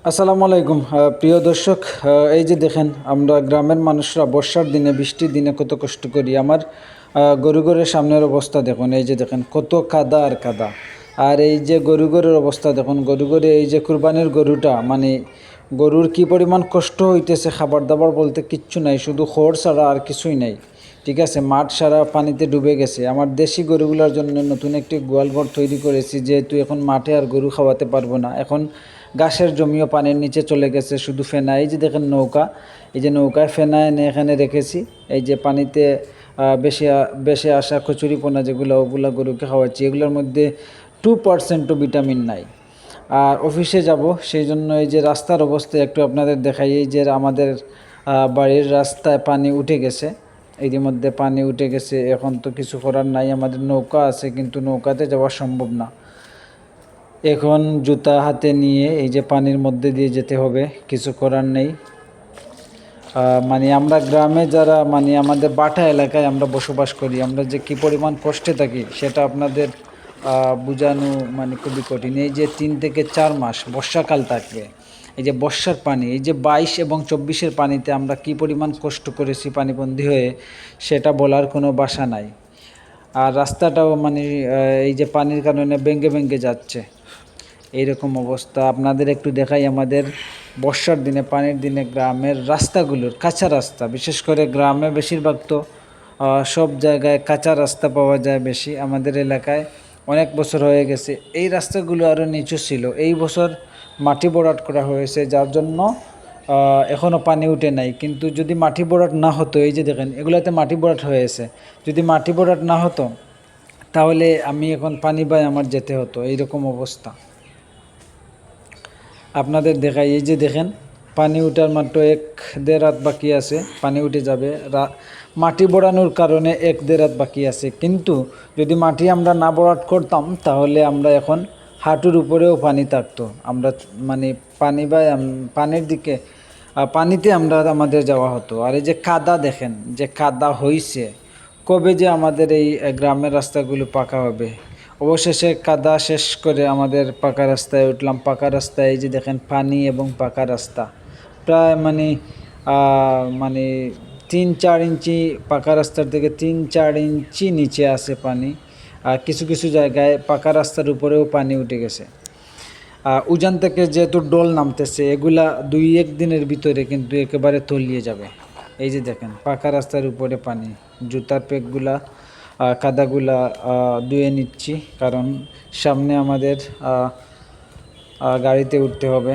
আসসালামু আলাইকুম প্রিয় দর্শক। এই যে দেখেন, আমরা গ্রামের মানুষরা বর্ষার দিনে বৃষ্টির দিনে কত কষ্ট করি। আমার গরু ঘরের সামনের অবস্থা দেখুন, এই যে দেখেন কত কাদা আর কাদা। আর এই যে গরু ঘরের অবস্থা দেখুন, গরু ঘরে এই যে কুরবানির গরুটা, মানে গরুর কি পরিমাণ কষ্ট হইতেছে। খাবার দাবার বলতে কিচ্ছু নাই, শুধু খড় ছাড়া আর কিছুই নাই। ঠিক আছে, মাঠ সারা পানিতে ডুবে গেছে। আমার দেশি গরুগুলোর জন্য নতুন একটি গোয়ালঘর তৈরি করেছি, যেহেতু এখন মাঠে আর গরু খাওয়াতে পারবো না। এখন ঘাসের জমিও পানির নিচে চলে গেছে, শুধু ফেনা। এই যে দেখেন নৌকা, এই যে নৌকায় ফেনা এনে এখানে রেখেছি। এই যে পানিতে বেশি আসা কচুরিপনা যেগুলো, ওগুলো গরুকে খাওয়াচ্ছি। এগুলোর মধ্যে 2%ও ভিটামিন নাই। আর অফিসে যাব, সেই জন্য এই যে রাস্তার অবস্থা একটু আপনাদের দেখাই। এই যে আমাদের বাড়ির রাস্তায় পানি উঠে গেছে, ইতিমধ্যে পানি উঠে গেছে। এখন তো কিছু করার নাই, আমাদের নৌকা আছে কিন্তু নৌকাতে যাওয়া সম্ভব না। এখন জুতা হাতে নিয়ে এই যে পানির মধ্যে দিয়ে যেতে হবে, কিছু করার নেই। মানে আমরা গ্রামে যারা, মানে আমাদের বাটা এলাকায় আমরা বসবাস করি, আমরা যে কী পরিমাণ কষ্টে থাকি সেটা আপনাদের বোঝানো মানে খুবই কঠিন। এই যে 3 থেকে 4 মাস বর্ষাকাল থাকবে, এই যে বর্ষার পানি, এই যে 22 এবং 24-এর পানিতে আমরা কী পরিমাণ কষ্ট করেছি পানিবন্দী হয়ে, সেটা বলার কোনো ভাষা নাই। আর রাস্তাটাও মানে এই যে পানির কারণে ভেঙে ভেঙে যাচ্ছে, এইরকম অবস্থা। আপনাদের একটু দেখাই আমাদের বর্ষার দিনে, পানির দিনে গ্রামের রাস্তাগুলোর, কাঁচা রাস্তা, বিশেষ করে গ্রামে বেশিরভাগ তো সব জায়গায় কাঁচা রাস্তা পাওয়া যায় বেশি। আমাদের এলাকায় অনেক বছর হয়ে গেছে এই রাস্তাগুলো আরও নিচু ছিল, এই বছর মাটি ভরাট করা হয়েছে, যার জন্য এখনও পানি উঠে নাই। কিন্তু যদি মাটি ভরাট না হতো, এই যে দেখেন এগুলোতে মাটি ভরাট হয়েছে, যদি মাটি ভরাট না হতো তাহলে আমি এখন পানি বাই আমার যেতে হতো, এইরকম অবস্থা। আপনাদের দেখাই, এই যে দেখেন পানি উঠার মাত্র 1-1.5 রাত বাকি আছে, পানি উঠে যাবে। মাটি ভরানোর কারণে 1-1.5 রাত বাকি আছে, কিন্তু যদি মাটি আমরা না ভরাট করতাম তাহলে আমরা এখন হাঁটুর উপরেও পানি থাকতো। আমরা মানে পানি বা পানির দিকে, পানিতে আমরা আমাদের যাওয়া হতো। আর এই যে কাদা দেখেন, যে কাদা হইছে, কবে যে আমাদের এই গ্রামের রাস্তাগুলো পাকা হবে। অবশেষে কাদা শেষ করে আমাদের পাকা রাস্তায় উঠলাম। পাকা রাস্তায় এই যে দেখেন পানি এবং পাকা রাস্তা, প্রায় মানে 3-4 ইঞ্চি, পাকা রাস্তার থেকে 3-4 ইঞ্চি নিচে আছে পানি। আর কিছু কিছু জায়গায় পাকা রাস্তার উপরেও পানি উঠে গেছে। উজান থেকে যেহেতু ডোল নামতেছে, এগুলা 2-1 দিনের ভিতরে কিন্তু একেবারে তলিয়ে যাবে। এই যে দেখেন পাকা রাস্তার উপরে পানি, জুতার পেকগুলা, কাদাগুলা ধুয়ে নিচ্ছি, কারণ সামনে আমাদের গাড়িতে উঠতে হবে।